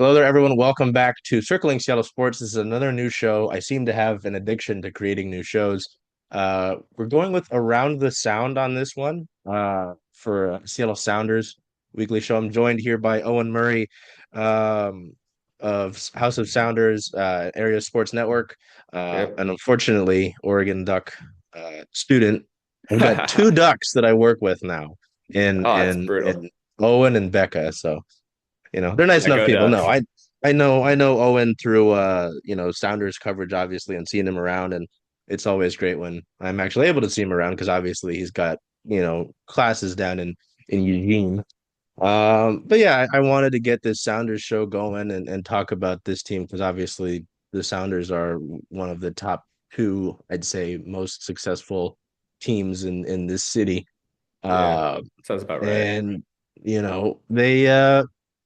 Hello there, everyone. Welcome back to Circling Seattle Sports. This is another new show. I seem to have an addiction to creating new shows. We're going with Around the Sound on this one for Seattle Sounders weekly show. I'm joined here by Owen Murray um, of House of Sounders, Area Sports Network, Yep. and unfortunately, Oregon Duck student. I've got two Ducks that I work with now in Oh, it's in brutal. in Owen and Becca. So they're nice Yeah, enough go people. No, Ducks. I know Owen through Sounders coverage obviously and seeing him around, and it's always great when I'm actually able to see him around because obviously he's got, classes down in Eugene. But yeah, I wanted to get this Sounders show going and talk about this team because obviously the Sounders are one of the top two, I'd say, most successful teams in this city. Yeah, Uh, sounds about right. and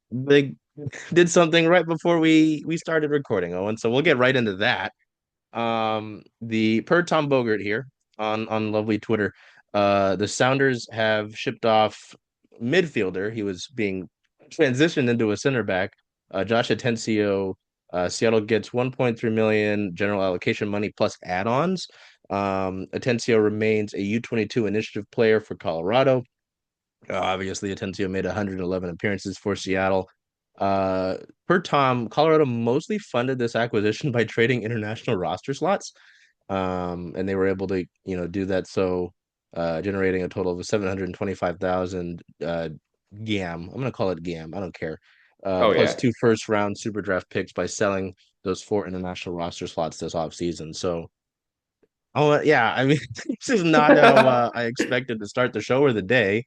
they did something right before we started recording, Owen. So we'll get right into that. The per Tom Bogert here on lovely Twitter, the Sounders have shipped off midfielder. He was being transitioned into a center back. Josh Atencio. Seattle gets 1.3 million general allocation money plus add-ons. Atencio remains a U22 initiative player for Colorado. Obviously, Atencio made 111 appearances for Seattle. Per Tom, Colorado mostly funded this acquisition by trading international roster slots, and they were able to, do that. So, generating a total of 725,000 GAM. I'm gonna call it GAM. I don't care. Oh Plus yeah. two first round super draft picks by selling those four international roster slots this offseason. So, oh yeah, I mean, this is not how I expected to start the show or the day.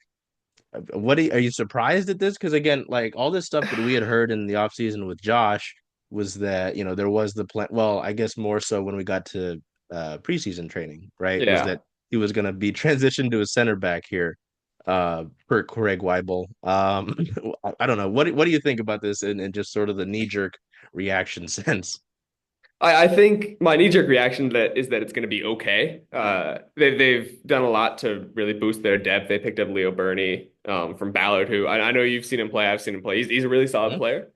Are you surprised at this? Because again, like all this stuff that we had heard in the offseason with Josh was that, there was the plan. Well, I guess more so when we got to preseason training, right? Was Yeah. that he was going to be transitioned to a center back here, per Craig Weibel. I don't know. What do you think about this and just sort of the knee jerk reaction sense? I think my knee-jerk reaction to that is that it's going to be okay. They've done a lot to really boost their depth. They picked up Leo Burney from Ballard, who I know you've seen him play. I've seen him play. He's a really solid Mhm. player.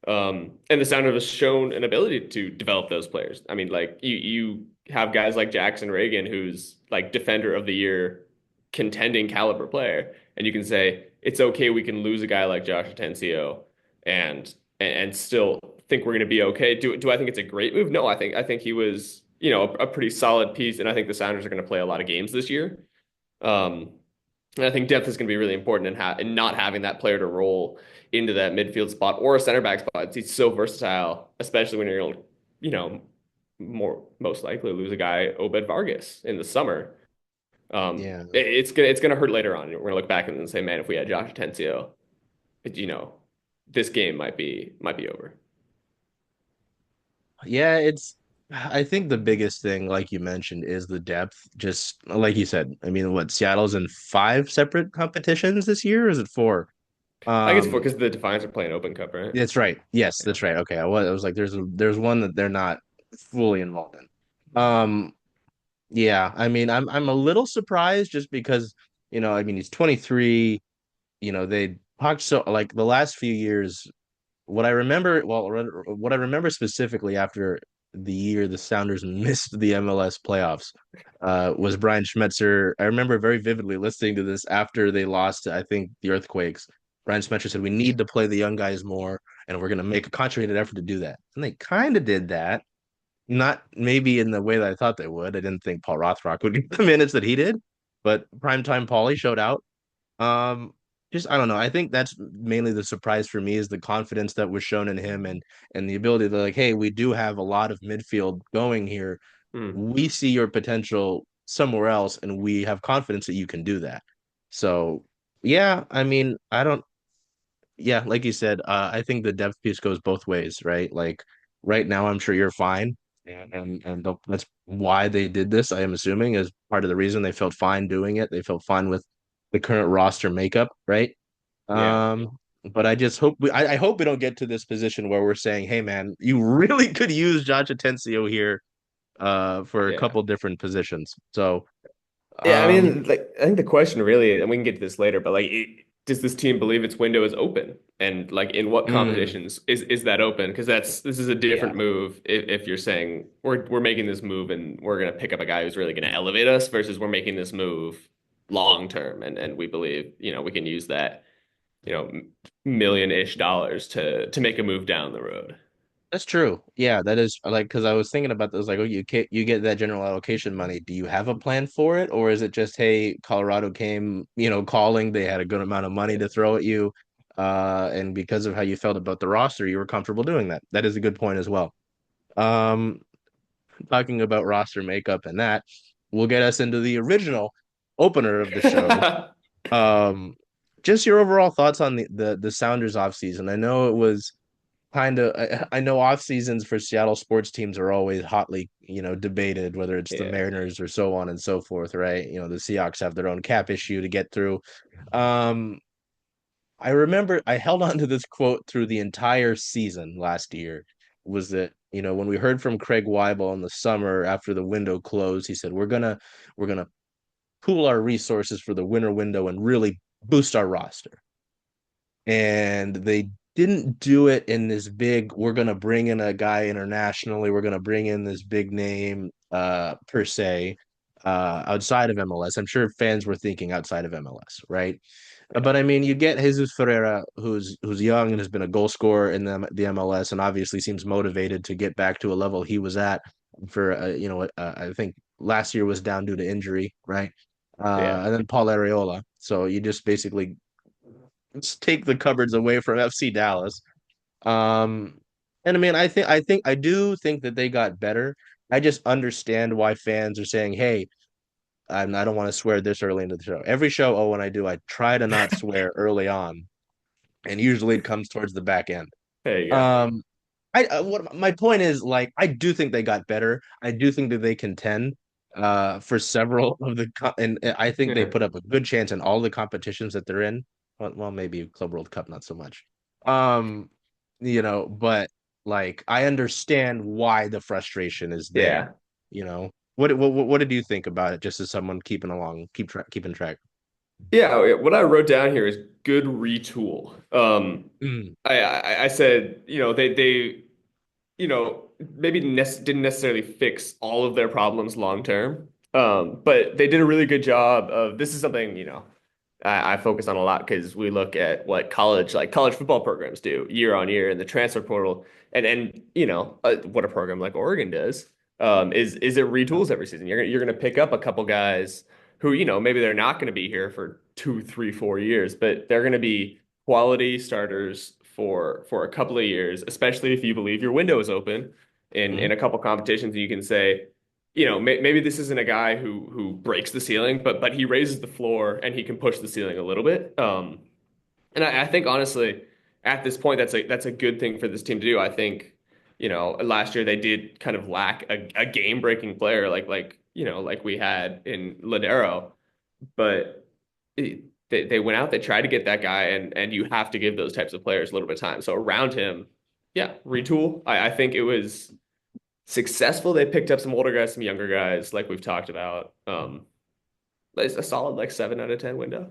And the Sounders has shown an ability to develop those players. I mean, like you have guys like Jackson Reagan, who's like defender of the year, contending caliber player, and you can say it's okay. We can lose a guy like Josh Atencio and and still think we're going to be okay. Do I think it's a great move? No, I think he was, a pretty solid piece, and I think the Sounders are going to play a lot of games this year. Um, and I think depth is going to be really important in not having that player to roll into that midfield spot or a center back spot. He's so versatile, especially when you're, you know, most likely lose a guy Obed Vargas in the summer. Yeah. It's gonna hurt later on. We're gonna look back and say, man, if we had Josh Atencio, you know, this game might be over. Yeah, I think the biggest thing, like you mentioned, is the depth. Just like you said, I mean, what, Seattle's in five separate competitions this year, or is it four? I guess for Um, because the Defiance are playing Open Cup, right? that's right. Yes, Yeah. that's right. Okay, I was like, there's one that they're not fully involved in. Yeah, I mean, I'm a little surprised just because, I mean, he's 23. They talked so like the last few years. What I remember specifically after the year the Sounders missed the MLS playoffs, was Brian Schmetzer. I remember very vividly listening to this after they lost to, I think, the Earthquakes. Brian Schmetzer said, "We need to play the young guys more, and we're going to make a concentrated effort to do that." And they kind of did that, not maybe in the way that I thought they would. I didn't think Paul Rothrock would get the minutes that he did, but primetime Paulie showed out. Um, just I don't know. I think that's mainly the surprise for me is the confidence that was shown in him and the ability to like, hey, we do have a lot of midfield going here. Hmm. We see your potential somewhere else, and we have confidence that you can do that. So yeah, I mean, I don't. Yeah, like you said, I think the depth piece goes both ways, right? Like right now, I'm sure you're fine, and that's why they did this. I am assuming is part of the reason they felt fine doing it. They felt fine with the current roster makeup, right? Yeah. But I just hope I hope we don't get to this position where we're saying, "Hey, man, you really could use Josh Atencio here, for a Yeah. couple different positions." So, Yeah, I um, mean, like, I think the question really, and we can get to this later, but like, does this team believe its window is open? And like in what Mm, competitions is that open? Because this is a yeah, different move if you're saying we're making this move and we're gonna pick up a guy who's really gonna elevate us versus we're making this move long term and we believe, we can use that, million-ish dollars to make a move down the road. that's true. Yeah, that is like because I was thinking about those like, oh, you get that general allocation money. Do you have a plan for it, or is it just, hey, Colorado came, calling, they had a good amount of money to throw at you, and because of how you felt about the roster, you were comfortable doing that. That is a good point as well. Um, Talking about roster makeup and that will get us into the original opener of the show. Um, just your overall thoughts on the Sounders off season. I know it was kind of I know off seasons for Seattle sports teams are always hotly, debated, whether it's the Yeah. Mariners or so on and so forth, right? The Seahawks have their own cap issue to get through. Um, I remember I held on to this quote through the entire season last year. Was that, when we heard from Craig Weibel in the summer after the window closed, he said, we're gonna pool our resources for the winter window and really boost our roster. And they didn't do it in this big, we're going to bring in a guy internationally, we're going to bring in this big name per se, outside of MLS. I'm sure fans were thinking outside of MLS, right? Yeah. But I mean, you get Jesus Ferreira, who's young and has been a goal scorer in the MLS, and obviously seems motivated to get back to a level he was at for I think last year was down due to injury, right? Yeah. And then Paul Areola. So you just basically take the cupboards away from FC Dallas. Um, and I mean, I do think that they got better. I just understand why fans are saying, "Hey, I don't want to swear this early into the show." Every show, oh, when I do, I try to not swear early on, and usually it comes towards the back end. There you go. Um, what my point is, like, I do think they got better. I do think that they contend for several of and I think they put up a good chance in all the competitions that they're in. Well, maybe Club World Cup not so much. Um, but like I understand why the frustration is there. Yeah. What did you think about it? Just as someone keeping track. Yeah, what I wrote down here is good retool. Mm, I said, they maybe didn't necessarily fix all of their problems long term. But they did a really good job of this is something, I focus on a lot because we look at what college football programs do year on year in the transfer portal, and what a program like Oregon does is it retools every season. You're gonna pick up a couple guys who maybe they're not going to be here for 2, 3, 4 years, but they're going to be quality starters for a couple of years, especially if you believe your window is open in mm, a couple competitions. And you can say, maybe this isn't a guy who breaks the ceiling, but he raises the floor and he can push the ceiling a little bit. And I think honestly, at this point, that's a good thing for this team to do. I think, last year they did kind of lack a game breaking player like we had in Ladero, but they went out, they tried to get that guy, and you have to give those types of players a little bit of time. So around him, yeah, retool. I think it was successful. They picked up some older guys, some younger guys, like we've talked about. It's a solid like 7 out of 10 window.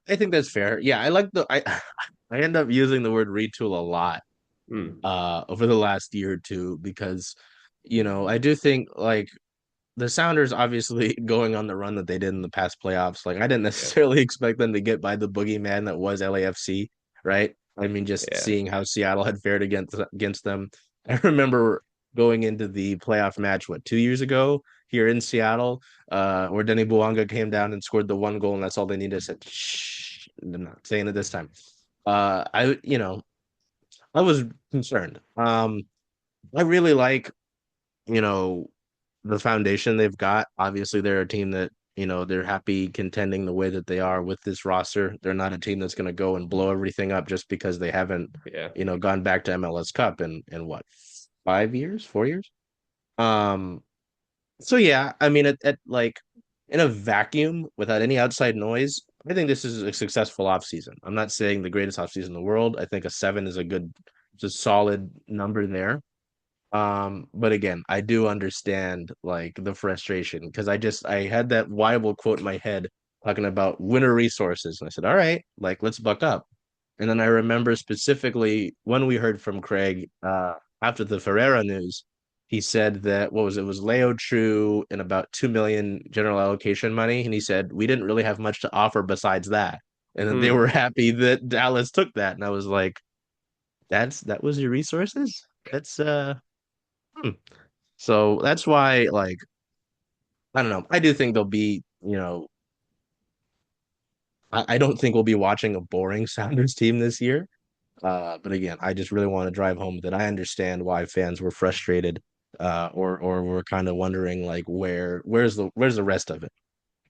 I think that's fair. Yeah, I like the I end up using the word retool a lot Mm, over the last year or two because I do think like the Sounders obviously going on the run that they did in the past playoffs, like I didn't yeah, necessarily expect them to get by the boogeyman that was LAFC, right? I mean, just yeah, seeing how Seattle had fared against them. I remember going into the playoff match, what, 2 years ago here in Seattle, where Denny Buanga came down and scored the one goal, and that's all they needed. I said, shh, I'm not saying it this time. I was concerned. I really like, you know, the foundation they've got. Obviously, they're a team that, they're happy contending the way that they are with this roster. They're not a team that's going to go and blow everything up just because they haven't, yeah. gone back to MLS Cup in what, 5 years, 4 years? Um, so yeah, I mean, at like in a vacuum without any outside noise, I think this is a successful offseason. I'm not saying the greatest offseason in the world. I think a 7 is it's a solid number there. But again, I do understand like the frustration because I had that Weibel quote in my head talking about winter resources. And I said, all right, like let's buck up. And then I remember specifically when we heard from Craig after the Ferreira news, he said that what was it was Leo True and about 2 million general allocation money. And he said we didn't really have much to offer besides that. And then they Hmm. were happy that Dallas took that. And I was like, that was your resources? That's hmm. So that's why like I don't know. I do think there'll be, I don't think we'll be watching a boring Sounders team this year. But again, I just really want to drive home that I understand why fans were frustrated, or were kind of wondering like where's the rest of it?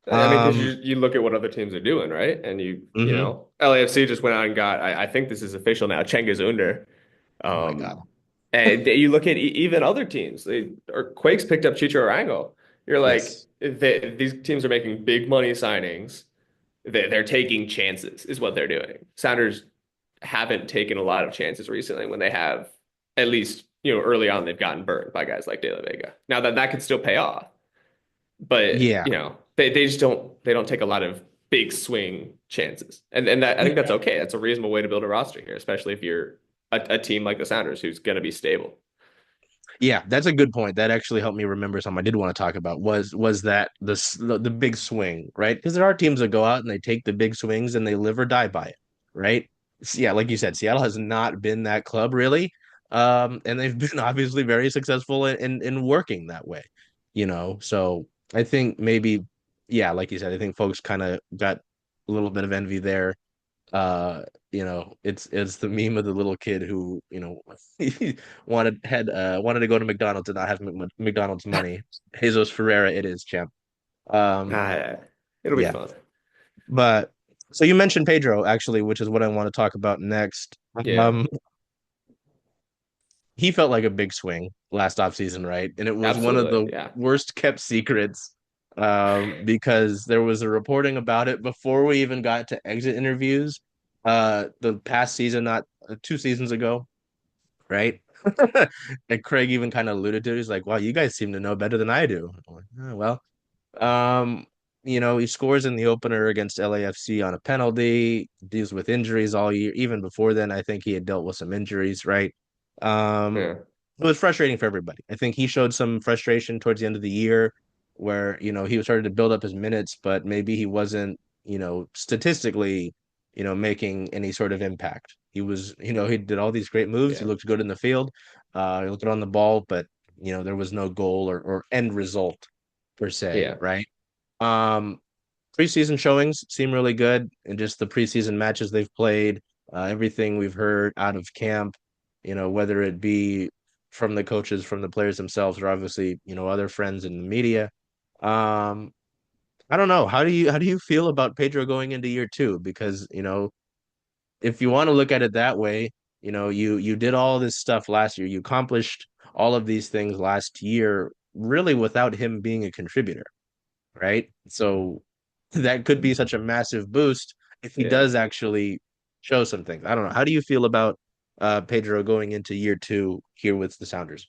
I mean, because Um, you look at what other teams are doing, right? And mhm. LAFC just went out and got, I think this is official now, Cengiz Under. Oh my God. And you look at even other teams, or Quakes picked up Chicho Arango. You're like, Yes. these teams are making big money signings. They're taking chances, is what they're doing. Sounders haven't taken a lot of chances recently when they have, at least, early on, they've gotten burned by guys like De La Vega. Now that could still pay off, but Yeah. they just don't take a lot of big swing chances. And that, I think that's okay. That's a reasonable way to build a roster here, especially if you're a team like the Sounders who's going to be stable. Yeah, that's a good point. That actually helped me remember something I did want to talk about was that the big swing, right? Because there are teams that go out and they take the big swings and they live or die by it, right? Yeah, like you said, Seattle has not been that club really. And they've been obviously very successful in working that way, So I think maybe, yeah, like you said, I think folks kind of got a little bit of envy there. It's the meme of the little kid who, he wanted to go to McDonald's and not have McDonald's money. Jesus Ferreira, it is, champ. Um, Ah, it'll be yeah, fun. but so you mentioned Pedro actually, which is what I want to talk about next. Yeah, Um, he felt like a big swing last offseason, right? And it was one of absolutely. the Yeah. worst kept secrets, because there was a reporting about it before we even got to exit interviews, the past season, not 2 seasons ago, right? And Craig even kind of alluded to it. He's like, "Wow, you guys seem to know better than I do." I'm like, "Oh, well, um, he scores in the opener against LAFC on a penalty, deals with injuries all year. Even before then, I think he had dealt with some injuries, right? Um, Yeah. it was frustrating for everybody. I think he showed some frustration towards the end of the year where, he was starting to build up his minutes, but maybe he wasn't, statistically, making any sort of impact. He was, he did all these great moves. He Yeah. looked good in the field. He looked good on the ball, but, there was no goal or end result per se, Yeah. right? Um, Preseason showings seem really good, and just the preseason matches they've played, everything we've heard out of camp, whether it be from the coaches, from the players themselves, or obviously, other friends in the media. Um, I don't know. How do you feel about Pedro going into year two? Because, if you want to look at it that way, you did all this stuff last year. You accomplished all of these things last year, really without him being a contributor, right? So that could be such a massive boost if he Yeah. does actually show some things. I don't know. How do you feel about Pedro going into year two here with the Sounders?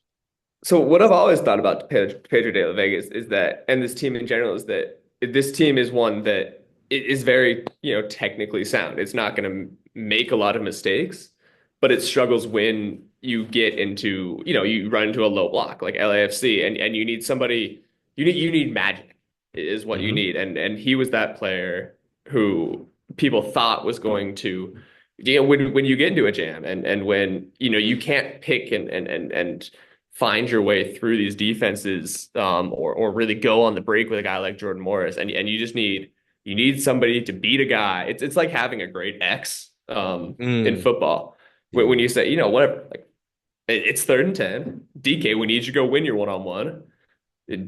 So what I've always thought about Pedro de La Vega is that, and this team in general, is that this team is one that is very, technically sound. It's not going to make a lot of mistakes, but it struggles when you get into, you run into a low block like LAFC, and you need somebody, you need magic is what you Hmm. need, and he was that player who people thought was going to, when you get into a jam, and when you can't pick and find your way through these defenses, or really go on the break with a guy like Jordan Morris, and you need somebody to beat a guy. It's like having a great ex, in Mm, football, when yeah. you say, whatever, like, it's 3rd and 10, DK, we need you to go win your one-on-one,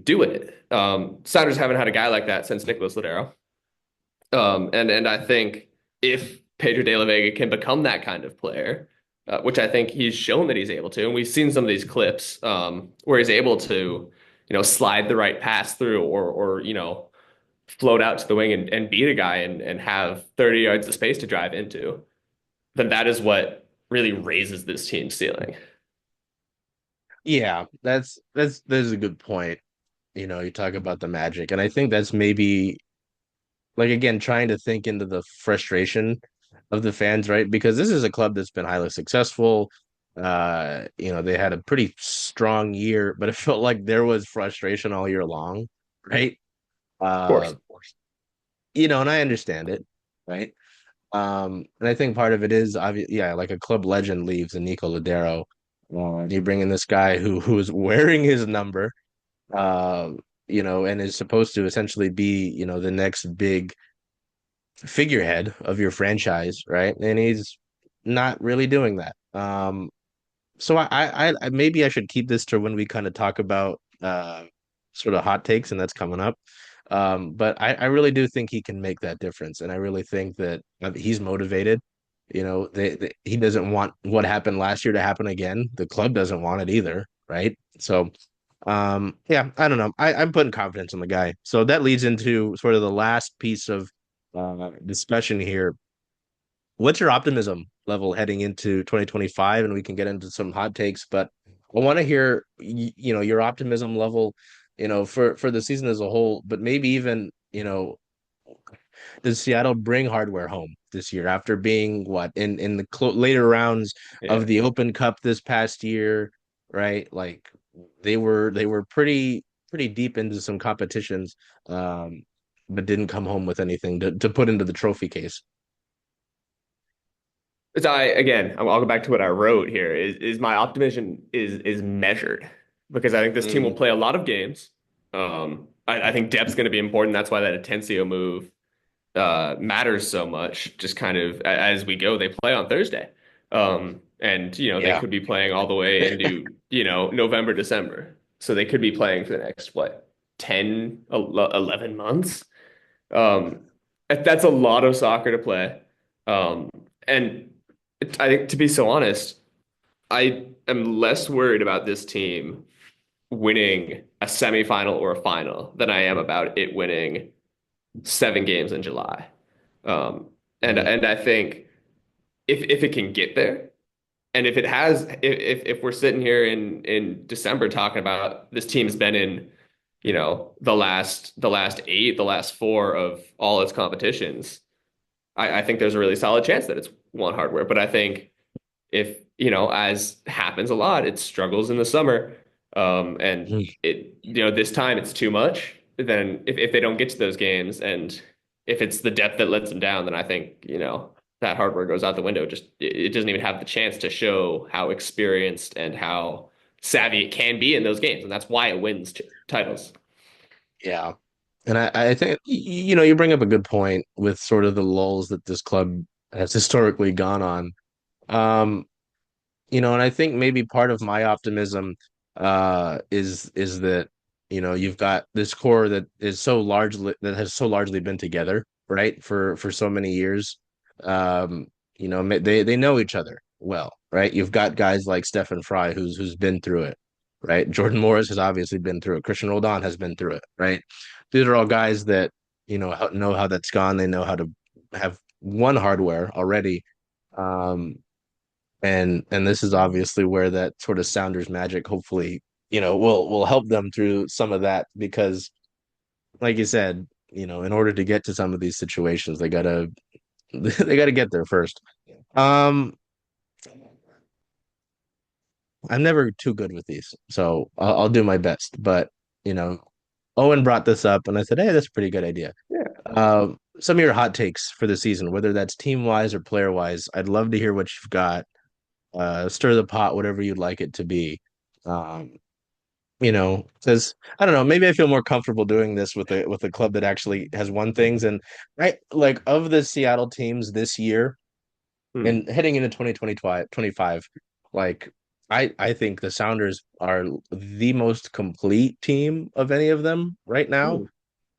do it. Sounders haven't had a guy like that since Nicholas Ladero. And I think if Pedro de la Vega can become that kind of player, which I think he's shown that he's able to, and we've seen some of these clips, where he's able to, slide the right pass through, or float out to the wing and beat a guy, and have 30 yards of space to drive into, then that is what really raises this team's ceiling. Yeah, that's a good point. You talk about the magic, and I think that's maybe like again, trying to think into the frustration of the fans, right? Because this is a club that's been highly successful. They had a pretty strong year, but it felt like there was frustration all year long, right? Of Uh, course. and I understand it, right? And I think part of it is obvious, yeah, like a club legend leaves and Nico Ladero. You bring in this guy who's wearing his number, uh, and is supposed to essentially be, the next big figurehead of your franchise, right? And he's not really doing that. So maybe I should keep this to when we kind of talk about sort of hot takes, and that's coming up. But I really do think he can make that difference, and I really think that he's motivated. He doesn't want what happened last year to happen again. The club doesn't want it either, right? So, yeah, I don't know. I'm putting confidence in the guy. So that leads into sort of the last piece of discussion here. What's your optimism level heading into 2025? And we can get into some hot takes, but I want to hear your optimism level, for the season as a whole, but maybe even, does Seattle bring hardware home this year after being what in the later rounds of Yeah. the Open Cup this past year, right? Like they were pretty deep into some competitions, um, but didn't come home with anything to put into the trophy case. It's I again, I'll go back to what I wrote here. Is my optimism is measured because I think this team will Mm, play a lot of games. I think depth's going to be important. That's why that Atencio move matters so much. Just kind of as we go, they play on Thursday, and they yeah. could be playing all the way into November, December. So they could be playing for the next what 11 months. Um, that's a lot of soccer to play. Um, and I think, to be so honest, I am less worried about this team winning a semifinal or a final than I am about it winning 7 games in July. Um, and Mm, and I think if it can get there, and if it has, if we're sitting here in December talking about this team's been in, the last eight, the last four of all its competitions, I think there's a really solid chance that it's won hardware. But I think if, as happens a lot, it struggles in the summer. And mm. this time it's too much. Then if they don't get to those games and if it's the depth that lets them down, then I think, that hardware goes out the window. Just it doesn't even have the chance to show how experienced and how savvy it can be in those games. And that's why it wins titles. Yeah. And I think you bring up a good point with sort of the lulls that this club has historically gone on. Um, and I think maybe part of my optimism is that you've got this core that has so largely been together, right, for so many years. They know each other well, right? You've got guys like Stephen Fry who's been through it, right? Jordan Morris has obviously been through it. Christian Roldan has been through it, right? These are all guys that know how that's gone. They know how to have won hardware already. Um, and this is obviously where that sort of Sounders magic hopefully will help them through some of that because like you said, in order to get to some of these situations they gotta they gotta get there first. um I'm never too good with these, so I'll do my best, but you know Owen brought this up and I said, hey, that's a pretty good idea. Yeah. Some of your hot takes for the season, whether that's team wise or player wise, I'd love to hear what you've got. Stir the pot, whatever you'd like it to be. Um, because I don't know, maybe I feel more comfortable doing this with a club that actually has won things. And right, like of the Seattle teams this year Hmm. and heading into 2025, like I think the Sounders are the most complete team of any of them right now.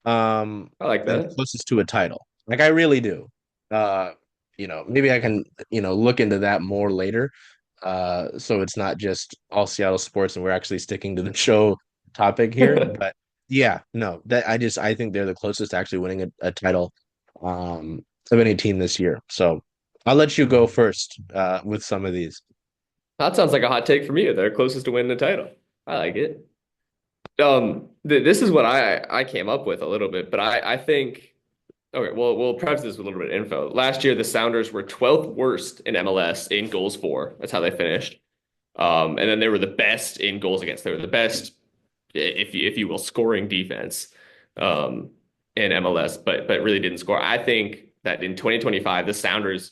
Hmm. Um, I like and that. closest to a title. Like I really do. Maybe I can, look into that more later. So it's not just all Seattle sports and we're actually sticking to the show topic here. But yeah, no, that I think they're the closest to actually winning a title um of any team this year. So I'll let you go first with some of these. That sounds like a hot take from you. They're closest to winning the title. I like it. This is what I came up with a little bit, but I think Okay, well, we'll preface this with a little bit of info. Last year, the Sounders were 12th worst in MLS in goals for. That's how they finished. And then they were the best in goals against. They were the best, if you will, scoring defense in MLS, but really didn't score. I think that in 2025, the Sounders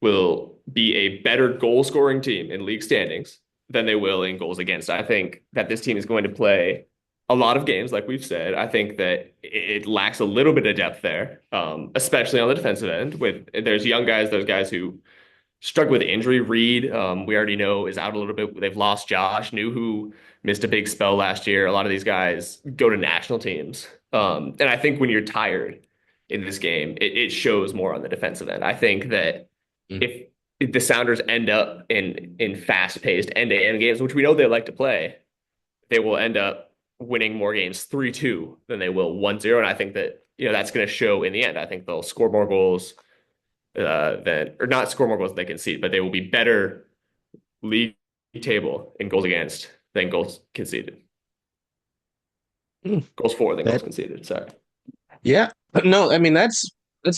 will be a better goal scoring team in league standings than they will in goals against. I think that this team is going to play a lot of games, like we've said. I think that it lacks a little bit of depth there, especially on the defensive end. With there's young guys, those guys who struggle with injury. Reed, we already know, is out a little bit. They've lost Josh, knew who missed a big spell last year. A lot of these guys go to national teams. And I think when you're tired in this game, it shows more on the defensive end. I think that Mm. if the Sounders end up in fast-paced end-to-end games, which we know they like to play, they will end up winning more games 3-2 than they will 1-0. And I think that, that's going to show in the end. I think they'll score more goals than, or not score more goals than they concede, but they will be better league table in goals against than goals conceded. Mm. Goals for than goals That conceded. Sorry. Yeah, no, I mean that's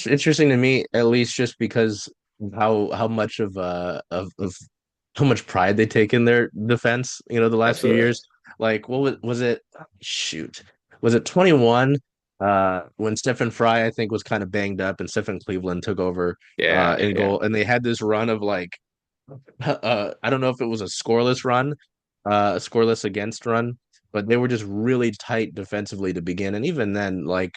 interesting to me, at least just because of how much of how much pride they take in their defense, the last few Absolutely. years. Like, what was it? Shoot, was it 21? When Stephen Fry, I think, was kind of banged up, and Stephen Cleveland took over Yeah, in yeah. goal, and they had this run of like, I don't know if it was a scoreless run, a scoreless against run, but they were just really tight defensively to begin, and even then, like.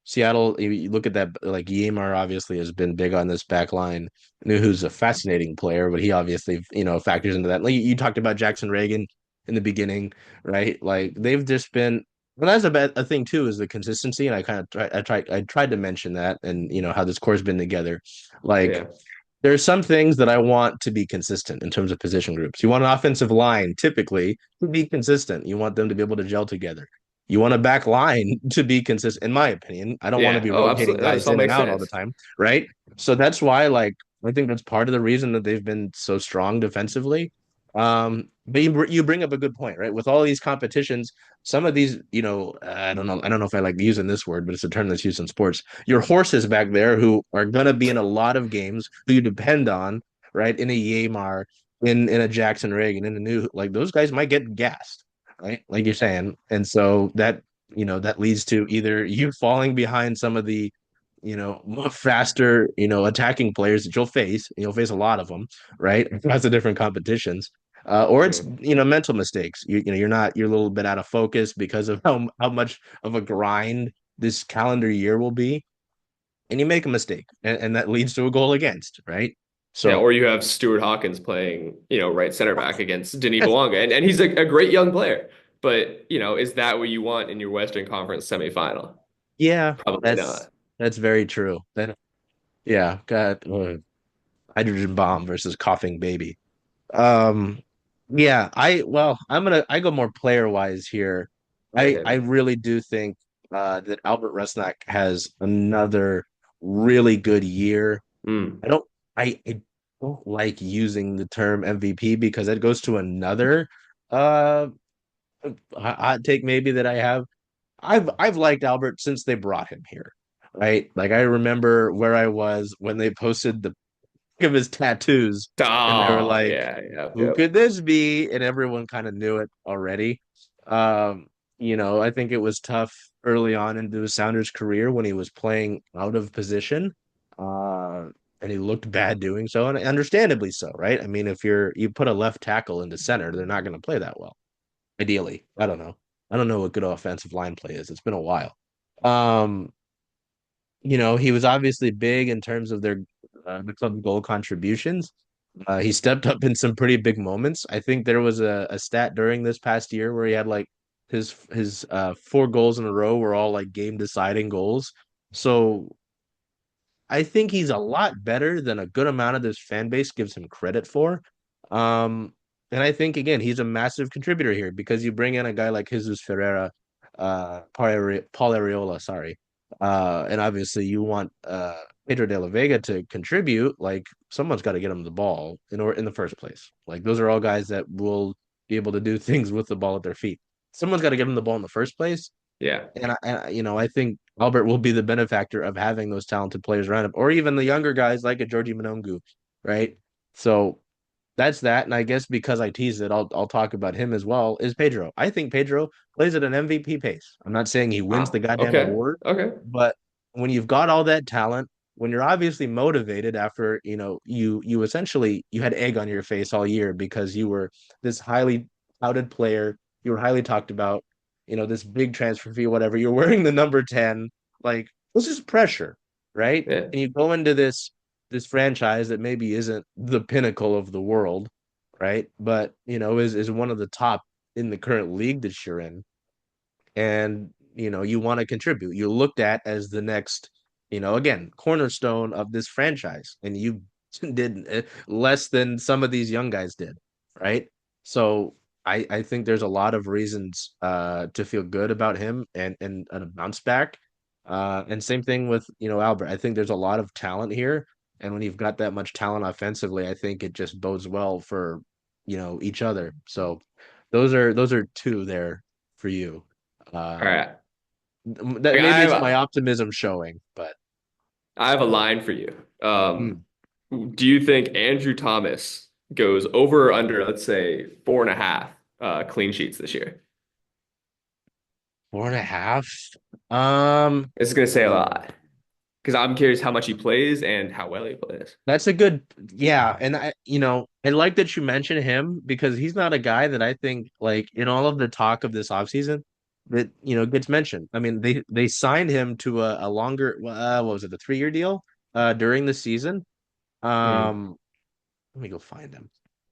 Seattle, you look at that, like Yamar obviously has been big on this back line. Who's a fascinating player, but he obviously, factors into that. Like you talked about Jackson Reagan in the beginning, right? Like they've just been, but that's a thing too, is the consistency. And I kind of I tried to mention that, and how this core's been together. Like Yeah. there's some things that I want to be consistent in terms of position groups. You want an offensive line typically to be consistent. You want them to be able to gel together. You want a back line to be consistent, in my opinion. I don't want to Yeah. be Oh, rotating absolutely. No, this guys all in and makes out all the sense. time, right? So that's why, like, I think that's part of the reason that they've been so strong defensively. But you bring up a good point, right? With all these competitions, some of these, I don't know if I like using this word, but it's a term that's used in sports. Your horses back there who are gonna be in a lot of games who you depend on, right? In a Yamar, in a Jackson Reagan, in a new, like those guys might get gassed, right? Like you're saying, and so that leads to either you falling behind some of the faster, attacking players that you'll face. You'll face a lot of them, right? Lots of different competitions. Or it's Mm. mental mistakes. You're a little bit out of focus because of how much of a grind this calendar year will be, and you make a mistake, and that leads to a goal against, right? Yeah, So or you have Stuart Hawkins playing, right center back against Denis Bouanga, and he's a great young player. But, is that what you want in your Western Conference semifinal? yeah, Probably that's not. that's very true. Yeah, got hydrogen bomb versus coughing baby. Um, yeah, I go more player wise here. Okay, I hit me. really do think that Albert Rusnak has another really good year. Mm. I don't I don't like using the term MVP because it goes to another uh hot take maybe that I have. I've liked Albert since they brought him here. Right? Like I remember where I was when they posted the pic of his tattoos and they were Oh, like, yeah, yeah, who yep. could this be? And everyone kind of knew it already. Um, I think it was tough early on into the Sounders' career when he was playing out of position. Uh, and he looked bad doing so, and understandably so, right? I mean, if you put a left tackle into center, they're not going to play that well. Ideally, I don't know. I don't know what good offensive line play is. It's been a while. Um, he was obviously big in terms of the club goal contributions. He stepped up in some pretty big moments. I think there was a stat during this past year where he had like his 4 goals in a row were all like game deciding goals. So I think he's a lot better than a good amount of this fan base gives him credit for. Um, and I think again he's a massive contributor here because you bring in a guy like Jesus Ferreira, Paul Arriola, sorry, and obviously you want Pedro de La Vega to contribute. Like someone's got to get him the ball in the first place. Like those are all guys that will be able to do things with the ball at their feet. Someone's got to get him the ball in the first place. Yeah. And I think Albert will be the benefactor of having those talented players around him, or even the younger guys like a Georgie Monongu, right? So that's that. And I guess because I teased it, I'll talk about him as well. Is Pedro? I think Pedro plays at an MVP pace. I'm not saying he wins the Wow. goddamn Okay. award, Okay. but when you've got all that talent, when you're obviously motivated after you essentially you had egg on your face all year because you were this highly touted player, you were highly talked about, this big transfer fee, whatever. You're wearing the number 10, like this is pressure, right? Yeah. And you go into this franchise that maybe isn't the pinnacle of the world, right? But is one of the top in the current league that you're in, and you want to contribute. You're looked at as the next, again, cornerstone of this franchise, and you did less than some of these young guys did, right? So I think there's a lot of reasons to feel good about him and a bounce back. And same thing with Albert. I think there's a lot of talent here, and when you've got that much talent offensively, I think it just bodes well for each other. So those are two there for you. All Um, right. that I maybe have it's my optimism showing, but I have a line for you. mm, Do you think Andrew Thomas goes over or under, let's say, 4.5 clean sheets this year? 4.5. Um, This is going to say a lot because I'm curious how much he plays and how well he plays. that's a good, yeah. And I like that you mentioned him because he's not a guy that I think like in all of the talk of this offseason that gets mentioned. I mean, they signed him to a longer, what was it, a 3-year deal during the season. Hmm. Um, Let me go find him.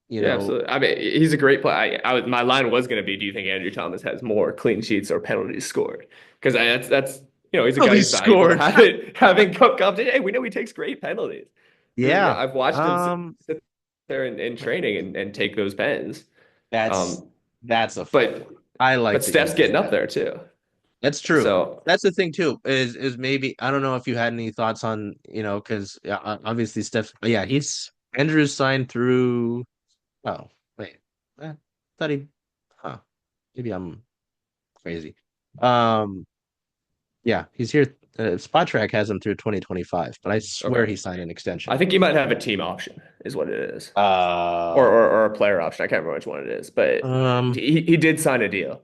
You Yeah, know, absolutely. I mean, he's a great player. My line was going to be, do you think Andrew Thomas has more clean sheets or penalties scored? Because that's he's a oh, guy he who's valuable to scored. having cup competition. Hey, we know he takes great penalties. Yeah, Yeah. I've watched him Um, sit there in training and take those pens. that's Um, that's a fun but one. I but like that you Steph's did getting up that. there too. That's true. So That's the thing too. Is maybe I don't know if you had any thoughts on because obviously Steph. Yeah, he's Andrews signed through. Oh wait, thought he. Huh? Maybe I'm crazy. Um, yeah, he's here. Spot Track has him through 2025, but I swear okay, he signed an I extension. think he might have a team option, is what it is, or Uh, or, or a player option. I can't remember which one it is, but um. he did sign a deal.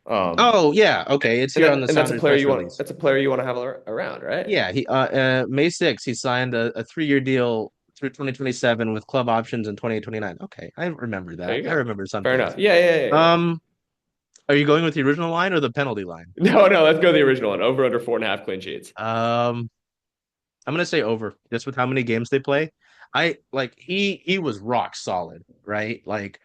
Um, Oh yeah, okay. It's here on the that's a Sounders player press you want. release. That's a player you want to have around, right? Yeah, he May 6th he signed a 3-year deal through 2027 with club options in 2029. Okay, I remember There that. you I go. remember some Fair things. enough. Yeah. Um, are you going with the original line or the penalty line? No, let's go the original one. Over under 4.5 clean sheets. Um, I'm gonna say over, just with how many games they play. I like he was rock solid, right? Like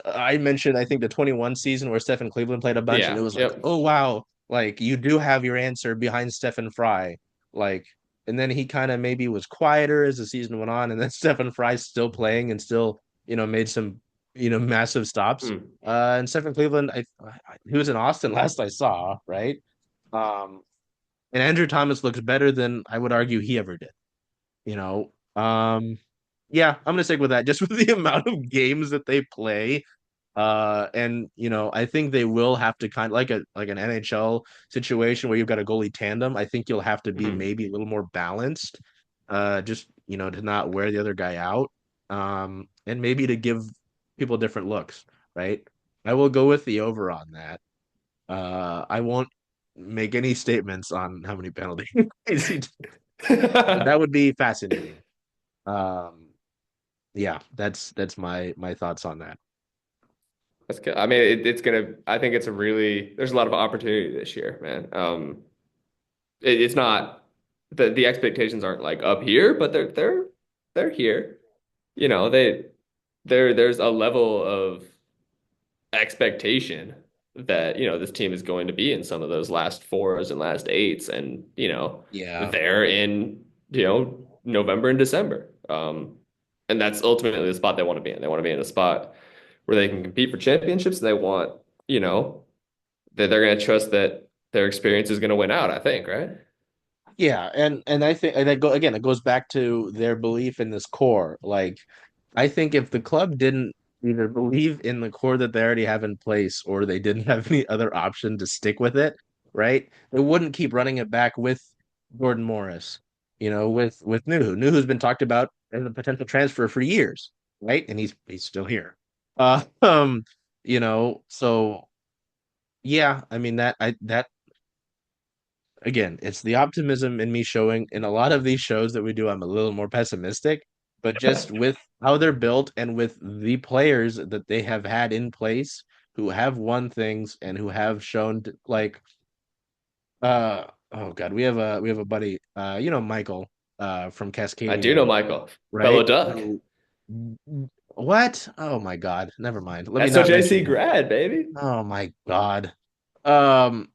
I mentioned, I think the 21 season where Stephen Cleveland played a bunch, and it Yeah. was like, Yep. oh wow, like you do have your answer behind Stephen Fry, like, and then he kind of maybe was quieter as the season went on, and then Stephen Fry's still playing and still made some massive stops. Hmm. And Stephen Cleveland, he was in Austin last I saw, right? Um, and Andrew Thomas looks better than I would argue he ever did. You know, yeah, I'm gonna stick with that just with the amount of games that they play. And I think they will have to kind of like an NHL situation where you've got a goalie tandem. I think you'll have to be Hmm. maybe a little more balanced, just to not wear the other guy out, and maybe to give people different looks, right? I will go with the over on that. I won't make any statements on how many penalties he but that would be fascinating. Um, yeah, that's my thoughts on that. That's good. I mean, it's gonna. I think it's a really. There's a lot of opportunity this year, man. It's not the expectations aren't like up here, but they're here. You know, there's a level of expectation that this team is going to be in some of those last fours and last eights, and Yeah, they're in November and December, and that's ultimately the spot they want to be in. They want to be in a spot where they can compete for championships. They want that they're going to trust that their experience is going to win out. I think, right? yeah, and I think and that go again. It goes back to their belief in this core. Like, I think if the club didn't either believe in the core that they already have in place, or they didn't have any other option to stick with it, right? They wouldn't keep running it back with Gordon Morris, with Nuhu. Nuhu's been talked about as a potential transfer for years, right? And he's still here. Uh, um, so yeah, I mean that again, it's the optimism in me showing in a lot of these shows that we do, I'm a little more pessimistic, but just with how they're built and with the players that they have had in place who have won things and who have shown like oh God, we have a buddy, Michael from I do know Cascadia, Michael, fellow right? Duck, Who what? Oh my God, never mind. Let me not mention SOJC him. grad, baby. Oh my God. Um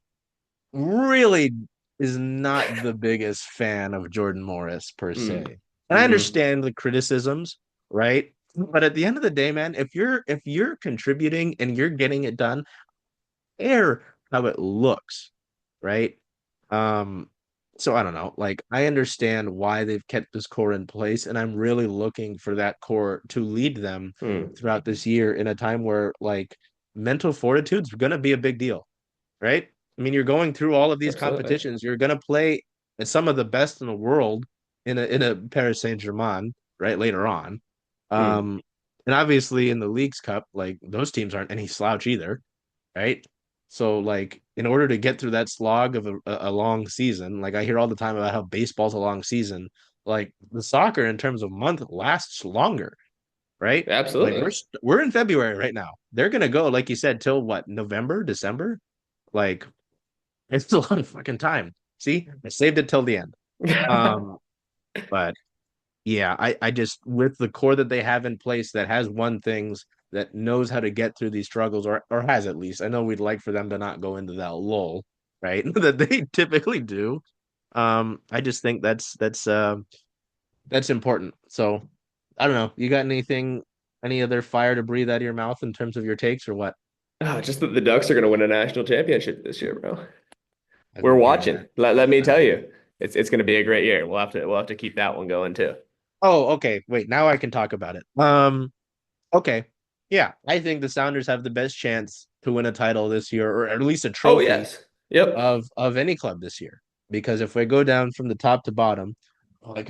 really is not the biggest fan of Jordan Morris per Mm. se. And I Mm-hmm. understand the criticisms, right? But at the end of the day, man, if you're contributing and you're getting it done, care how it looks, right? Um, so I don't know. Like I understand why they've kept this core in place, and I'm really looking for that core to lead them Mm. throughout this year in a time where like mental fortitude is going to be a big deal, right? I mean, you're going through all of these Absolutely. competitions. You're going to play at some of the best in the world in a Paris Saint-Germain, right? Later on. Mm. Um, and obviously in the Leagues Cup, like those teams aren't any slouch either, right? So like in order to get through that slog of a long season, like I hear all the time about how baseball's a long season, like the soccer in terms of month lasts longer, right? Like we're Absolutely. we're in February right now. They're gonna go, like you said, till what, November, December? Like it's a lot of fucking time. See, I saved it till the end. Um, but yeah, I just with the core that they have in place that has won things, that knows how to get through these struggles, or has at least. I know we'd like for them to not go into that lull, right? That they typically do. I just think that's important. So I don't know. You got anything, any other fire to breathe out of your mouth in terms of your takes or what? Oh, just that the Ducks are going to win a national championship this year, bro. I've We're been hearing watching. that. Let me I've tell been you, it's going to be a great year. We'll have to keep that one going too. Oh, okay. Wait, now I can talk about it. Okay. Yeah, I think the Sounders have the best chance to win a title this year, or at least a Oh trophy yes. Yep. of any club this year. Because if we go down from the top to bottom, oh, I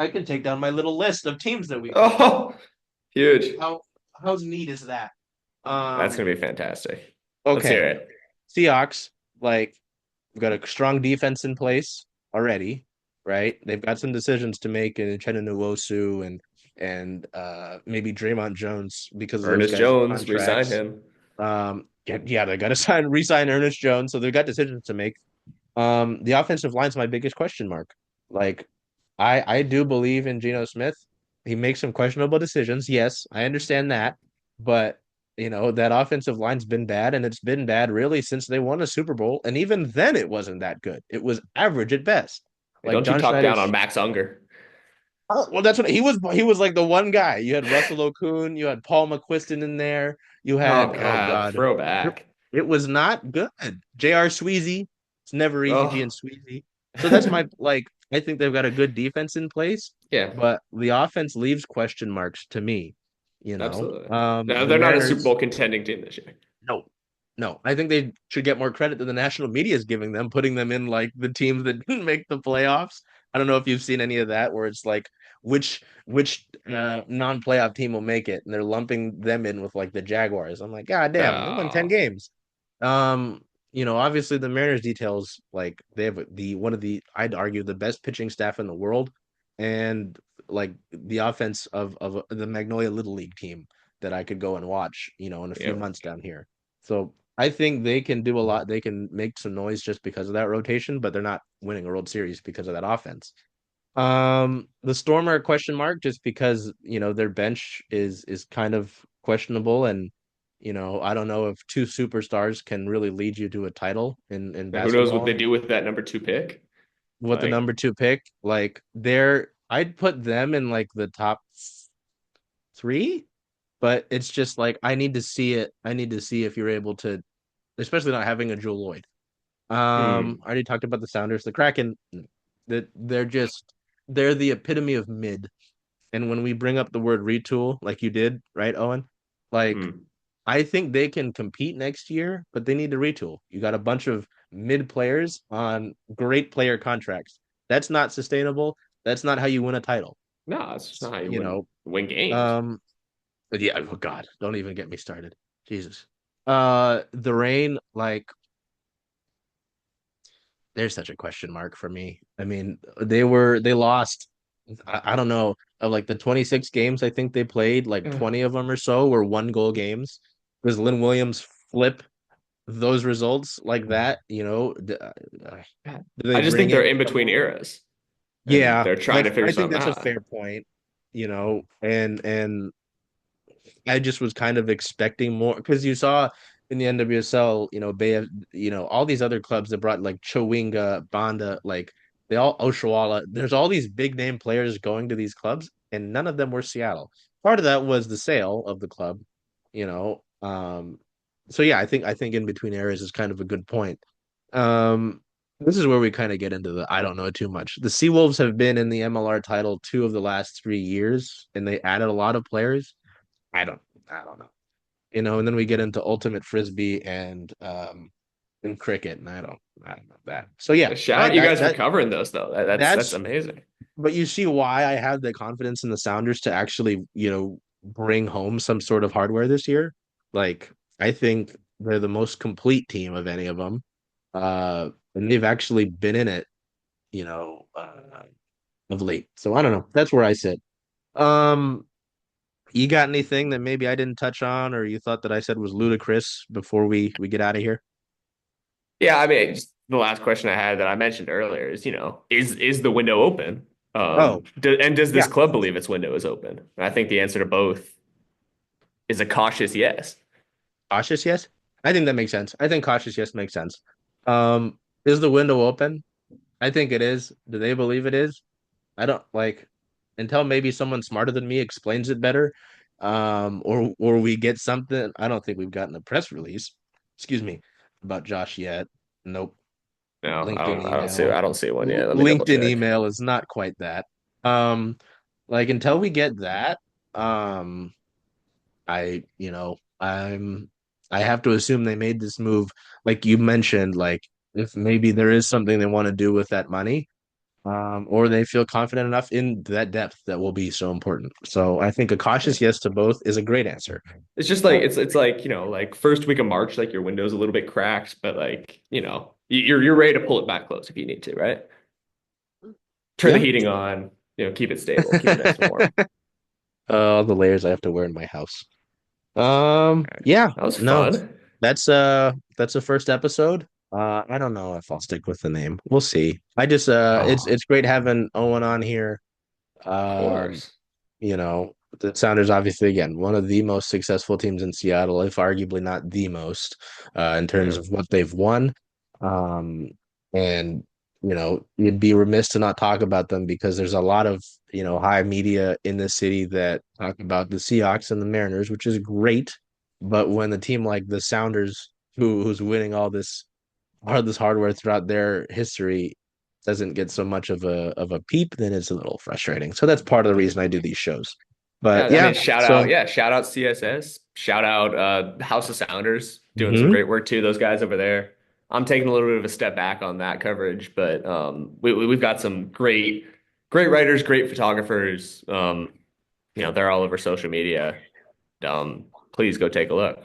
can take down my little list of teams that we could beat. Oh, huge. How neat is that? That's Um, going to be fantastic. Let's hear okay. it. Seahawks, like we've got a strong defense in place already, right? They've got some decisions to make in Uchenna Nwosu and maybe Draymond Jones because of those Ernest guys' Jones, resign contracts. him. Yeah, they got to re-sign Ernest Jones, so they've got decisions to make. The offensive line's my biggest question mark. Like, I do believe in Geno Smith. He makes some questionable decisions. Yes, I understand that, but that offensive line's been bad, and it's been bad really since they won a Super Bowl, and even then it wasn't that good. It was average at best. Hey, Like don't you John talk down on Schneider's. Max Unger. Oh, well, that's what he was. He was like the one guy. You had Russell Okung, you had Paul McQuiston in there. You Oh had, oh God, God, it, throwback. it was not good. J.R. Sweezy. It's never easy being Oh, Sweezy. So that's my like. I think they've got a good defense in place, yeah, but the offense leaves question marks to me. absolutely. No, The they're not a Super Mariners. Bowl contending team this year. No, no. I think they should get more credit than the national media is giving them, putting them in like the teams that didn't make the playoffs. I don't know if you've seen any of that, where it's like which non-playoff team will make it, and they're lumping them in with like the Jaguars. I'm like, God damn, they won 10 Oh, games. Um, obviously the Mariners details like they have the one of the I'd argue the best pitching staff in the world, and like the offense of the Magnolia Little League team that I could go and watch, in a few yep. months down here. So I think they can do a lot. They can make some noise just because of that rotation, but they're not winning a World Series because of that offense. The Storm are a question mark just because, their bench is kind of questionable, and I don't know if two superstars can really lead you to a title in And who knows what basketball they do anymore. with that number two pick? What the Like, number two pick, like I'd put them in like the top three, but it's just like I need to see it. I need to see if you're able to, especially not having a Joe Lloyd. I already talked about the Sounders, the Kraken. That they're the epitome of mid. And when we bring up the word retool, like you did, right, Owen? Like hmm. I think they can compete next year, but they need to retool. You got a bunch of mid players on great player contracts. That's not sustainable. That's not how you win a title. No, it's just not how you You know, win games. um, but yeah, oh God, don't even get me started. Jesus. The rain, like, there's such a question mark for me. I mean, they lost. I don't know, of like the 26 games I think they played, like Ugh. 20 of them or so were 1 goal games. Because Lynn Williams flip those results like that, do they I just bring think they're in in between someone? eras and Yeah, they're trying that's to figure I think something that's a out. fair point, and I just was kind of expecting more because you saw in the NWSL, Bay, all these other clubs that brought like Chowinga, Banda, like they all Oshawa. There's all these big name players going to these clubs, and none of them were Seattle. Part of that was the sale of the club, you know. So yeah, I think in between areas is kind of a good point. Um, this is where we kind of get into the I don't know too much. The Seawolves have been in the MLR title 2 of the last 3 years, and they added a lot of players. I don't I don't know. And then we get into ultimate frisbee and cricket, and I don't know that. So yeah, Shout I out you that guys for that covering those though. That's that's amazing. but you see why I have the confidence in the Sounders to actually, bring home some sort of hardware this year. Like I think they're the most complete team of any of them. And they've actually been in it, of late. So I don't know. That's where I sit. Um, You got anything that maybe I didn't touch on or you thought that I said was ludicrous before we get out of here? Yeah, I mean, just the last question I had that I mentioned earlier is, is the window open? Oh, And does this yeah. club believe its window is open? And I think the answer to both is a cautious yes. Cautious yes. I think that makes sense. I think cautious yes makes sense. Is the window open? I think it is. Do they believe it is? I don't like until maybe someone smarter than me explains it better. Or we get something. I don't think we've gotten a press release, excuse me, about Josh yet. Nope. No, LinkedIn I email. don't see one yet. Let me double LinkedIn check. email is not quite that. Um, like until we get that, um, I have to assume they made this move, like you mentioned, like if maybe there is something they want to do with that money, or they feel confident enough in that depth that will be so important. So I think a cautious yes to both is a great answer. It's just like Uh, it's like, like first week of March, like your window's a little bit cracked, but like, you're ready to pull it back close if you need to, right? Turn the yeah. heating on, keep it stable, keep it nice and warm. All the layers I have to wear in my house. All right. Yeah, That was no, fun. that's the first episode. I don't know if I'll stick with the name. We'll see. I just Oh, it's great having Owen on here. of Um, course. the Sounders obviously again one of the most successful teams in Seattle, if arguably not the most, in terms Yeah. of what they've won. Um, and you'd be remiss to not talk about them because there's a lot of high media in the city that talk about the Seahawks and the Mariners, which is great. But when the team like the Sounders, who's winning all this hardware throughout their history doesn't get so much of a peep, then it's a little frustrating. So that's part of the reason I do these shows. But Yeah, I yeah, mean, shout so out, yeah, shout out CSS, shout out House of Sounders, doing some mhm. great work too. Those guys over there. I'm taking a little bit of a step back on that coverage, but we've got some great writers, great photographers. They're all over social media. Please go take a look.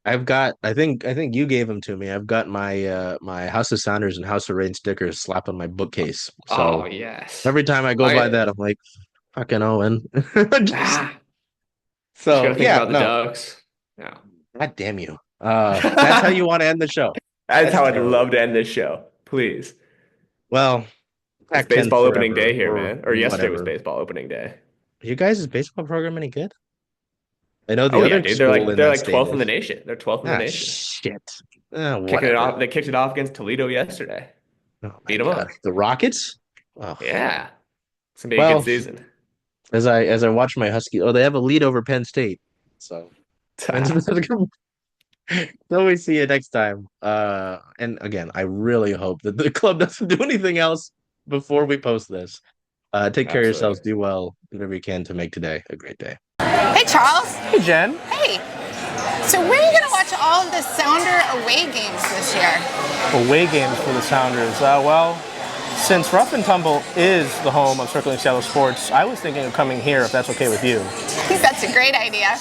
I think you gave them to me. I've got my House of Sounders and House of Rain stickers slapped on my bookcase. Oh So yes, every time I go by I that, I'm like, fucking Owen. Just ah, just so gotta think yeah, about the no. Ducks. Yeah. God damn you. That's how you want to end the show. That's That's how I'd terrible. love to end this show. Please. Well, It's Pac-10 baseball opening forever day here, or man. Or yesterday was whatever. baseball opening day. You guys' baseball program any good? I know the Oh yeah, other dude. They're school like in they're that like state 12th in the is. nation. They're 12th in the Ah, nation. shit. Kicking it Whatever. off. They kicked it off against Toledo yesterday. Oh my Beat them God. up. The Rockets? Oh, Yeah. It's gonna be a good well, season. as I watch my Husky, oh, they have a lead over Penn State. So, so we see you next time. And again, I really hope that the club doesn't do anything else before we post this. Take care of yourselves. Absolutely. Do well. Do whatever you can to make today a great day. Hey, Charles. Hey, Jen. Hey. So where are you going to watch all of the Sounder away games this year? Away games for the Sounders. Well, since Rough and Tumble is the home of Circling Seattle Sports, I was thinking of coming here if that's okay with you. I think that's a great idea.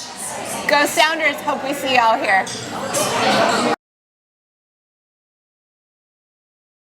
Go Sounders. Hope we see you all here.